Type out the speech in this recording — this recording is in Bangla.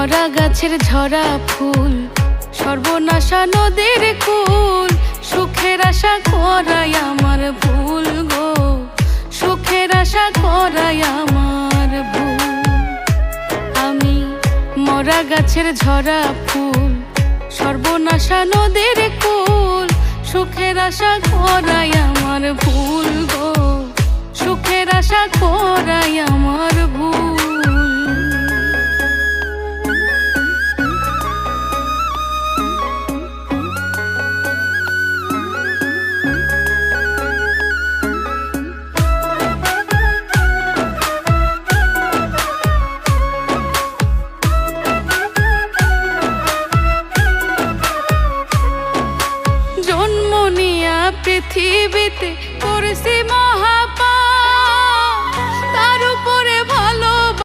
মরা গাছের ঝরা ফুল, সর্বনাশা নদীর কুল, সুখের আশা করাই আমার ভুল গো, সুখের আশা করাই আমার ভুল। আমি মরা গাছের ঝরা ফুল, সর্বনাশা নদীর কুল, সুখের আশা করাই আমার ভুল গো, সুখের আশা করাই আমার ভুল।